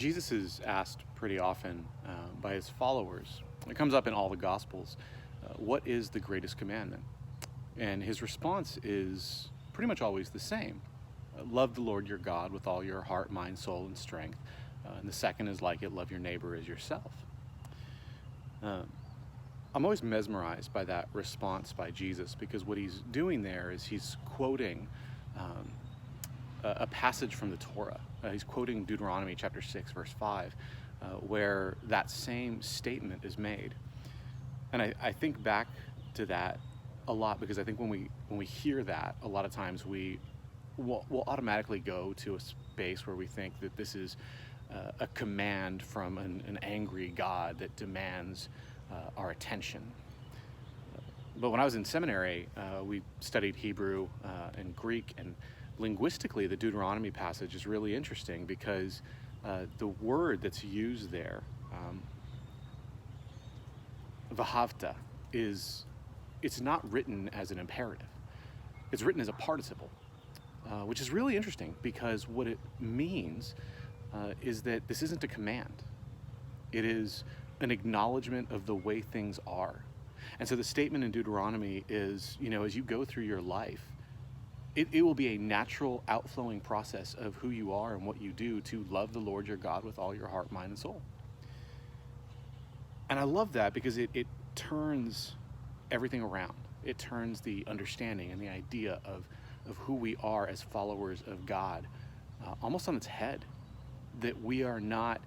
Jesus is asked pretty often by his followers. It comes up in all the Gospels. What is the greatest commandment? And his response is pretty much always the same. Love the Lord your God with all your heart, mind, soul, and strength. And the second is like it, love your neighbor as yourself. I'm always mesmerized by that response by Jesus, because what he's doing there is he's quoting a passage from the Torah. He's quoting Deuteronomy chapter 6, verse 5, where that same statement is made. And I think back to that a lot, because I think when we hear that, a lot of times we'll automatically go to a space where we think that this is a command from an angry God that demands our attention. But when I was in seminary, we studied Hebrew and Greek, and linguistically, the Deuteronomy passage is really interesting, because the word that's used there, vahavta, it's not written as an imperative. It's written as a participle, which is really interesting, because what it means is that this isn't a command. It is an acknowledgement of the way things are. And so the statement in Deuteronomy is, as you go through your life, it will be a natural outflowing process of who you are and what you do to love the Lord your God with all your heart, mind, and soul. And I love that, because it turns everything around. It turns the understanding and the idea of who we are as followers of God almost on its head. That we are not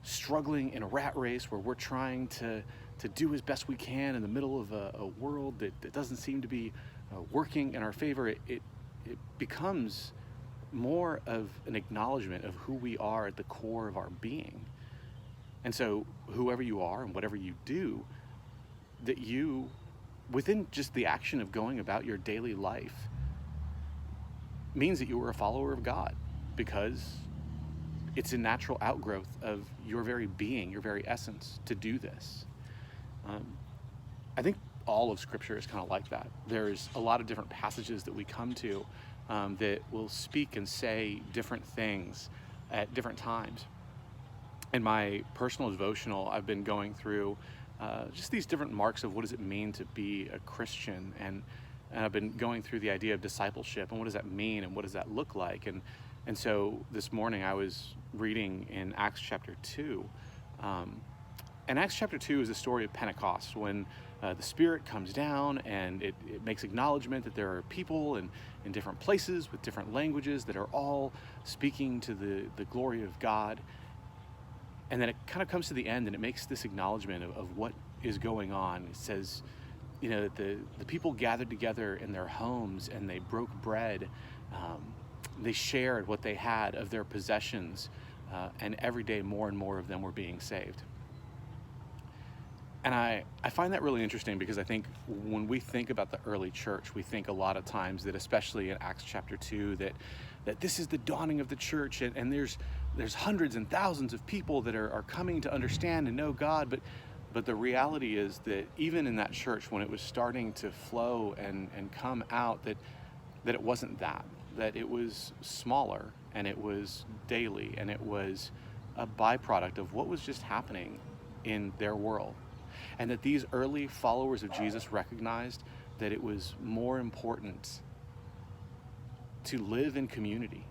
struggling in a rat race where we're trying to do as best we can in the middle of a world that doesn't seem to be working in our favor. It becomes more of an acknowledgement of who we are at the core of our being. And so whoever you are and whatever you do, that you, within just the action of going about your daily life, means that you are a follower of God, because it's a natural outgrowth of your very being, your very essence, to do this. I think all of Scripture is kind of like that. There's a lot of different passages that we come to that will speak and say different things at different times. In my personal devotional, I've been going through just these different marks of what does it mean to be a Christian, and I've been going through the idea of discipleship, and what does that mean, and what does that look like. And so this morning I was reading in Acts chapter 2. And Acts chapter 2 is the story of Pentecost, when the Spirit comes down, and it makes acknowledgement that there are people in different places with different languages that are all speaking to the glory of God. And then it kind of comes to the end, and it makes this acknowledgement of what is going on. It says, that the people gathered together in their homes, and they broke bread. They shared what they had of their possessions, and every day more and more of them were being saved. And I find that really interesting, because I think when we think about the early church, we think a lot of times that, especially in Acts chapter 2, that this is the dawning of the church, and there's hundreds and thousands of people that are coming to understand and know God. But the reality is that even in that church, when it was starting to flow and come out, that it wasn't that it was smaller, and it was daily, and it was a byproduct of what was just happening in their world. And that these early followers of Jesus recognized that it was more important to live in community,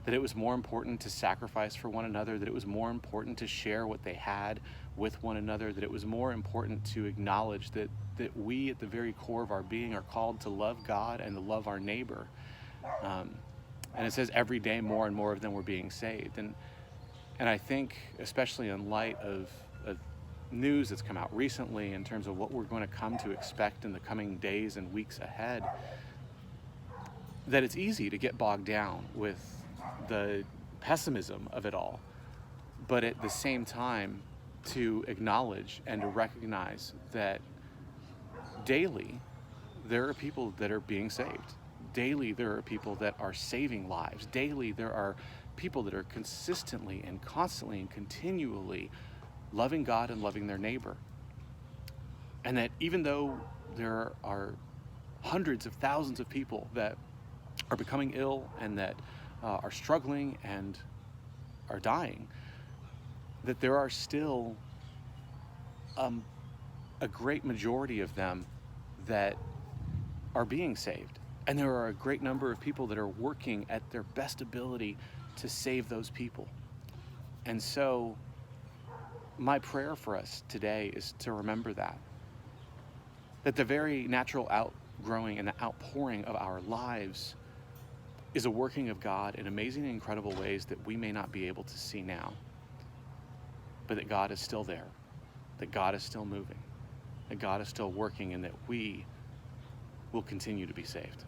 that it was more important to sacrifice for one another, that it was more important to share what they had with one another, that it was more important to acknowledge that we, at the very core of our being, are called to love God and to love our neighbor. And it says every day more and more of them were being saved. And I think, especially in light of news that's come out recently in terms of what we're going to come to expect in the coming days and weeks ahead, that it's easy to get bogged down with the pessimism of it all, but at the same time to acknowledge and to recognize that daily there are people that are being saved. Daily there are people that are saving lives. Daily there are people that are consistently and constantly and continually loving God and loving their neighbor. And that even though there are hundreds of thousands of people that are becoming ill and that are struggling and are dying, that there are still um, a great majority of them that are being saved. And there are a great number of people that are working at their best ability to save those people. And so my prayer for us today is to remember that the very natural outgrowing and the outpouring of our lives is a working of God in amazing and incredible ways that we may not be able to see now, but that God is still there, that God is still moving, that God is still working, and that we will continue to be saved.